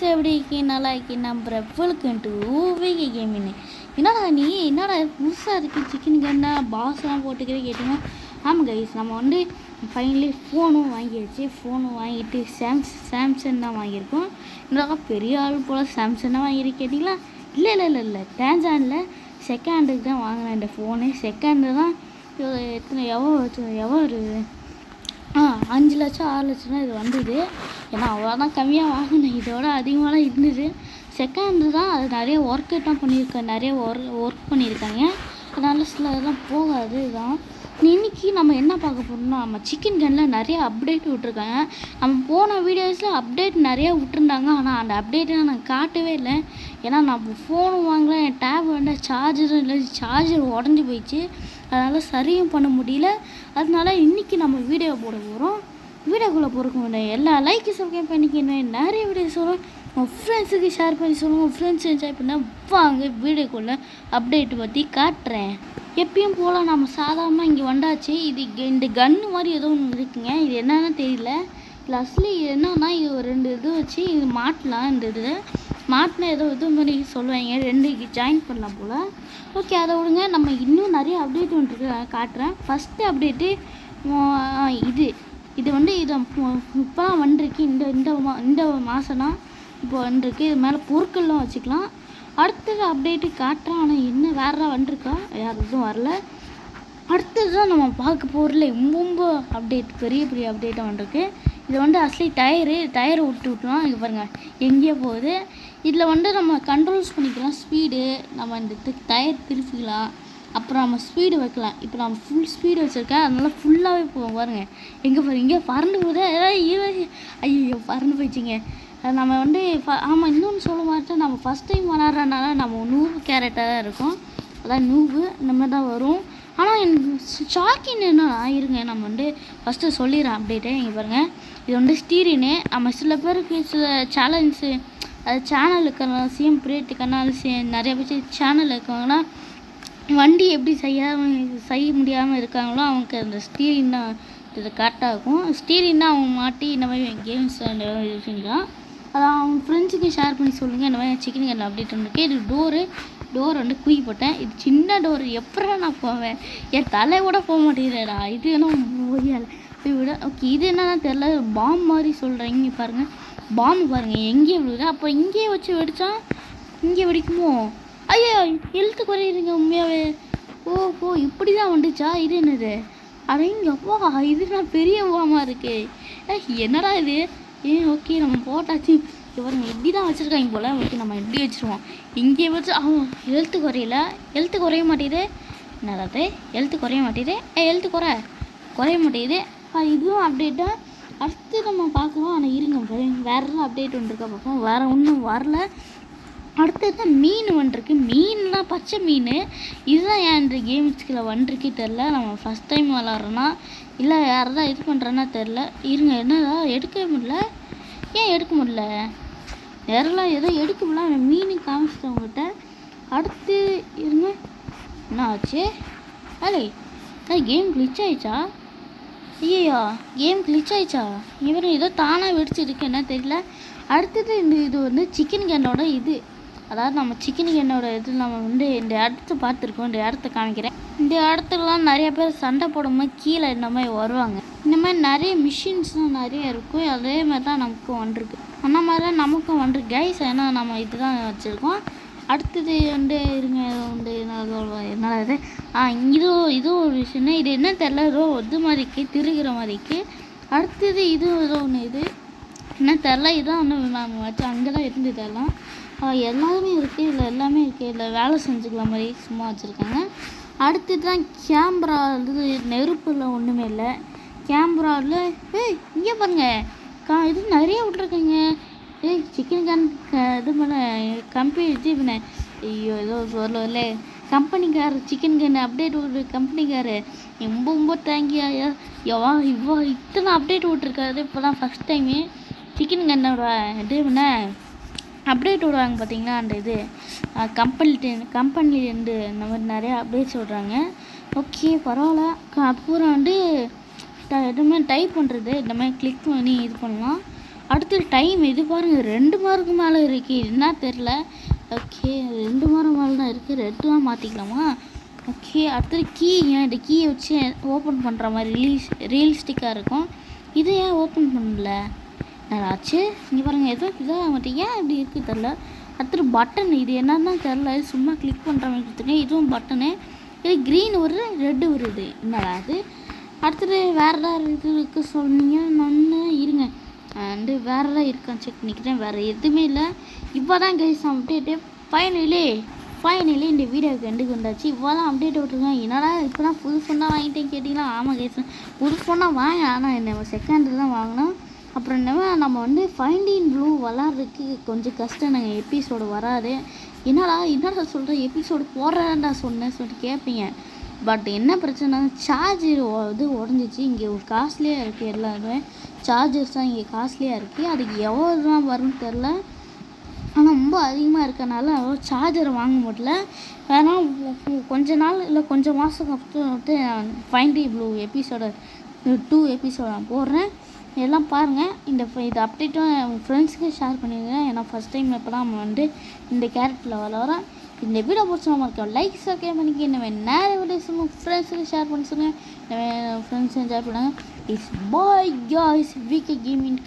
எப்படி நல்லா நம்புறேன் வெல்கம் டு விகே கேமிங். என்னடா புதுசாக இருக்குது சிக்கன் கன்னா பாஸ்லாம் போட்டுக்கிறே கேட்டிங்க. ஆமாம் கைஸ், நம்ம வந்து ஃபைனலி ஃபோனும் வாங்கிடுச்சு. ஃபோனும் வாங்கிட்டு சாம்சங் தான் வாங்கியிருக்கோம். இந்த பெரிய ஆள் போல் சாம்சங் தான் வாங்கியிருக்கு கேட்டிங்களா? இல்லை டேன்சானில் செகண்டுக்கு தான் வாங்கினேன் இந்த ஃபோனு. செகண்டு தான் எவ்வளோ ஒரு 5 லட்சம் 6 லட்சம் தான் இது வந்தது. ஏன்னா அவ்வளோதான் கம்மியாக வாங்கினேன், இதோட அதிகமாக இருந்தது. செகண்டு தான் அது நிறைய ஒர்க்கெல்லாம் பண்ணியிருக்கேன், நிறைய ஒர்க் பண்ணியிருக்காங்க. அதனால சில இதெல்லாம் போகாது தான். இன்றைக்கி நம்ம என்ன பார்க்க போகிறோம்னா, நம்ம சிக்கன் கன்னில் நிறைய அப்டேட் விட்ருக்காங்க. நம்ம போன வீடியோஸில் அப்டேட் நிறையா விட்டுருந்தாங்க. ஆனால் அந்த அப்டேட்டை நான் காட்டவே இல்லை. ஏன்னா நம்ம ஃபோனும் வாங்கல, என் டேப் வந்து சார்ஜர் உடஞ்சி போயிடுச்சு. அதனால் சரியும் பண்ண முடியல. அதனால இன்றைக்கி நம்ம வீடியோ போட போகிறோம். வீடியோக்குள்ளே போகிறக்கு முடியும் எல்லா லைக்கு சப்ஸ்கிரைப் பண்ணிக்கணும். நிறைய வீடியோ சொல்லுவோம், உங்கள் ஃப்ரெண்ட்ஸுக்கு ஷேர் பண்ணி சொல்லுங்கள். உங்கள் ஃப்ரெண்ட்ஸ் என்ஜாய் பண்ண வாங்க வீடியோக்குள்ளே அப்டேட்டு பற்றி காட்டுறேன். எப்பயும் போல் நம்ம சாதாரணமாக இங்கே வந்தாச்சு. இந்த கன்று மாதிரி ஏதோ ஒன்று இருக்குங்க. இது என்னன்னு தெரியல. இல்லை அஸ்லி என்னன்னா, இது ஒரு 2 இது வச்சு இது மாட்டலாம். இந்த இது மாட்டினா ஏதோ இது மாதிரி சொல்லுவாங்க, 2 ஜாயின் பண்ணலாம் போல். ஓகே, அதை விடுங்க. நம்ம இன்னும் நிறைய அப்டேட் வந்துருக்கு, காட்டுறேன். ஃபஸ்ட்டு அப்டேட்டு இது வந்து இதை இப்போ தான் வந்துருக்கு. இந்த மாதம் தான் இப்போ வந்துருக்கு. இது மேலே பொருட்கள்லாம் வச்சுக்கலாம். அடுத்தது அப்டேட்டு காட்டுறேன். ஆனால் என்ன வேறு வந்துருக்கா, யார் எதுவும் வரல. அடுத்தது தான் நம்ம பார்க்க போகிறல ரொம்ப அப்டேட், பெரிய அப்டேட்டாக வந்துருக்கு. இது வந்து அஸ்லி டயரை விட்டுலாம். இங்கே பாருங்கள் எங்கேயோ போகுது. இதில் வந்து நம்ம கண்ட்ரோல்ஸ் பண்ணிக்கலாம். ஸ்பீடு நம்ம இந்த டயர் திருப்பிக்கலாம். அப்புறம் நம்ம ஸ்பீடு வைக்கலாம். இப்போ நம்ம ஃபுல் ஸ்பீடு வச்சுருக்கேன், அதனால் ஃபுல்லாகவே போவோம். பாருங்கள் எங்கே இங்கே பறந்து போகுது. ஐயோ பறந்து போயிடுச்சிங்க. நம்ம வந்து ஆமாம், இன்னொன்று சொல்ல மாட்டேன். நம்ம ஃபஸ்ட் டைம் விளாட்றதுனால நம்ம நூபு கேரக்டராக தான் இருக்கும். அதான் நூபு இந்த மாதிரி தான் வரும். ஆனால் எனக்கு ஷாக்கிங் என்னன்னா, இருங்க நம்ம வந்து ஃபஸ்ட்டு சொல்லிடுறேன் அப்டேட்டே. இங்கே பாருங்கள், இது வந்து ஸ்டீரின்னு. நம்ம சில பேருக்கு சில சேலஞ்சு, அது சேனல் இருக்கிறனால சிஎம் பிரேட்டு கண்ணால் நிறைய பேர் சேனல் இருக்காங்கன்னா வண்டி எப்படி செய்ய முடியாமல் இருக்காங்களோ அவங்களுக்கு அந்த ஸ்டீரிங் தான் இது கரெக்டாக இருக்கும். ஸ்டீரிங் தான் அவங்க மாட்டி இந்த மாதிரி கேம்ஸ் செஞ்சான். அதான் அவங்க ஃப்ரெண்ட்ஸுக்கு ஷேர் பண்ணி சொல்லுங்கள். இந்த மாதிரி சிக்கன் கன்னில் அப்டேட் வந்துருக்கு. இது டோர் வந்து குயி போட்டேன். இது சின்ன டோர், எப்படா நான் போவேன், என் தலை கூட போக மாட்டேங்கிறடா. இது என்ன முடியாது போய் விட. ஓகே, இது என்னன்னா தெரில, பாம் மாதிரி சொல்கிறேன். இங்கே பாருங்கள், பாம்பு பாருங்கள் எங்கேயே விடுது. அப்போ இங்கேயே வச்சு வெடித்தா இங்கே வெடிக்குமோ? ஐயோ எழுத்து குறையுதுங்க உண்மையாகவே. ஓஹோ, இப்படி தான் வந்துச்சா? இது என்னது? அடேங்கப்பா, இது நான் பெரிய பாமாக இருக்கு. என்னடா இது? ஓகே, நம்ம போட்டாச்சு. இவருங்க எப்படி தான் வச்சுருக்காங்க போல். ஓகே, நம்ம எப்படி வச்சுருவோம். இங்கே வச்சு எழுத்து குறைய மாட்டேங்குது. என்னடாது எழுத்து குறைய மாட்டேங்குது? எழுத்து குறைய மாட்டேங்குது. இதுவும் அப்டேட்டா அடுத்து நம்ம பார்க்குறோம். ஆனால் இருங்க, வேறு அப்டேட் வந்துருக்கா பார்ப்போம். வேறு ஒன்றும் வரல. அடுத்தது தான் மீன் வந்துருக்கு. மீன்லாம் பச்சை மீன். இதுதான் ஏன் இந்த கேம்ஸ்கில் வந்துருக்கே தெரில. நம்ம ஃபஸ்ட் டைம் விளாட்றோன்னா இல்லை யாரை தான் இது பண்ணுறேன்னா தெரில. இருங்க, என்னதான் எடுக்கவே முடியல. ஏன் எடுக்க முடியல? நேரெல்லாம் ஏதோ எடுக்க முடியல. மீன் காமிச்சிட்டேன் உங்கள்கிட்ட. அடுத்து இருங்க, என்ன ஆச்சு? கேம் கிளிச் ஆயிடுச்சா? ஐயோ, கேம் கிளிச் ஆயிடுச்சா? இவரும் ஏதோ தானாக வெடிச்சிருக்கு, என்ன தெரியல. அடுத்தது இது வந்து சிக்கன் கன்னோட இது, அதாவது நம்ம சிக்கன் கன்னோட இது நம்ம வந்து இந்த இடத்த பார்த்துருக்கோம். இந்த இடத்த காமிக்கிறேன். இந்த இடத்துலலாம் நிறைய பேர் சண்டை போடும்போது கீழே இந்த மாதிரி வருவாங்க. இந்த மாதிரி நிறைய மிஷின்ஸ்லாம் நிறைய இருக்கும். அதே மாதிரி தான் நமக்கும் வந்துருக்கு. அந்த மாதிரி தான் நமக்கும் வந்துருக்கு கைஸ். ஏன்னா நம்ம இதுதான் வச்சுருக்கோம். அடுத்தது வந்து இருங்க, வந்து என்னடா இது? இதுவும் ஒரு விஷயம். இது என்ன தெரில, ஏதோ இது மாதிரிக்கு திருகிற மாதிரிக்கு. அடுத்தது இதுவும் ஏதோ ஒன்று, இது என்ன தெரில. இதுதான் ஒன்று நம்ம வச்சு அங்கே தான் இருந்தது. எல்லாம் எல்லாமே இருக்குது, இதில் எல்லாமே இருக்குது. இதில் வேலை செஞ்சுக்கலாம் மாதிரி சும்மா வச்சுருக்காங்க. அடுத்தது தான் கேமரா. இது நெருப்பில் ஒன்றுமே இல்லை. கேமராவில் இங்கே பாருங்கள், இது நிறைய விட்ருக்கேங்க. சிக்கன் கன் இது பண்ண இது பண்ண. ஐயோ, ஏதோ சொல்லல கம்பெனிக்காரர் சிக்கன் கன் அப்டேட் விட்ரு. கம்பெனிக்காரர் ரொம்ப தேங்கியா இத்தனை அப்டேட் விட்ருக்காரு. இப்போ தான் ஃபஸ்ட் டைமு சிக்கன் கன்னோட இது பண்ண அப்டேட் விடுவாங்க பார்த்தீங்களா. அந்த இது கம்பெனிலேருந்து இந்த மாதிரி நிறைய அப்டேட்ஸ் விட்றாங்க. ஓகே, பரவாயில்ல. அப்புறம் வந்து எதுவுமே டைப் பண்ணுறது இந்த மாதிரி கிளிக் பண்ணி இது பண்ணலாம். அடுத்து டைம் இது பாருங்கள் 2 மார்க்கு மேலே இருக்குது. என்ன தெரில. ஓகே 2 மாதம் மேலே தான் இருக்குது. 2 மாற்றிக்கலாமா? ஓகே அடுத்தது கீ. ஏன் இந்த கீயை வச்சு ஓப்பன் பண்ணுற மாதிரி ரியலிஸ்டிக்காக இருக்கும். இதை ஏன் ஓப்பன் பண்ணல ஆச்சு? இங்கே பாருங்கள் எதுவும் இதாக மட்டும் ஏன் இப்படி இருக்குது தெரில. அடுத்தது பட்டன். இது என்னன்னு தெரில. சும்மா கிளிக் பண்ணுற மாதிரி கொடுத்துருக்கேன். இதுவும் பட்டனு. இது க்ரீன் வருது, ரெட்டு வருது. என்னடா அது? அடுத்தது வேறு ஏதாவது இது இருக்குது சொன்னீங்க. நான் இருங்க அண்டு வேறு ஏதாவது இருக்கான்னு செக் பண்ணிக்கிறேன். வேறு எதுவுமே இல்லை. இப்போ தான் கைஸ் அப்டேட்டு ஃபைனலி இந்த வீடியோவுக்கு எண்டுக்கு வந்தாச்சு. இப்போ தான் அப்டேட் விட்ருக்கேன். என்னடா இப்போ தான் புது ஃபோனாக வாங்கிட்டேன்னு கேட்டிங்களா? ஆமாம் கைஸ் புது ஃபோனாக வாங்க. ஆனால் என்ன செகண்டில் தான் வாங்கினோம். அப்புறம் என்னவா நம்ம வந்து ஃபைண்டிங் ப்ளூ விளாட்றதுக்கு கொஞ்சம் கஷ்டம். நாங்கள் எபிசோடு வராது. என்னடா சொல்கிறேன் எபிசோடு போடுறேன்டா சொன்னேன் சொல்லிட்டு கேட்பீங்க. பட் என்ன பிரச்சனை, சார்ஜர் இது உடஞ்சிச்சு. இங்கே ஒரு காஸ்ட்லியாக இருக்குது. எல்லாருமே சார்ஜர்ஸ் தான் இங்கே காஸ்ட்லியாக இருக்குது. அதுக்கு எவ்வளோ தான் வரும்னு தெரில. ஆனால் ரொம்ப அதிகமாக இருக்கனால சார்ஜர் வாங்க முடியல. ஆனால் கொஞ்ச நாள் இல்லை கொஞ்சம் மாதம் வந்து ஃபைண்டிங் ப்ளூ எபிசோடு 2 எபிசோடு நான் போடுறேன். எல்லாம் பாருங்கள். இது அப்டேட்டும் உங்கள் ஃப்ரெண்ட்ஸுக்கு ஷேர் பண்ணிடுங்க. ஏன்னா ஃபஸ்ட் டைம் இப்போ தான் நம்ம வந்து இந்த கேரக்டரில் வளரோம். இந்த வீடியோ பிடிச்சவங்க இருக்கோம் லைக் சப்ஸ்கிரைப் பண்ணிக்க. இந்த மாதிரி நிறைய வீடியோஸ் உங்கள் ஃப்ரெண்ட்ஸுக்கு ஷேர் பண்ணி சொல்லுங்கள். ஃப்ரெண்ட்ஸ் என்ஜாய் பண்ணுங்கள். It's bye guys VK gaming.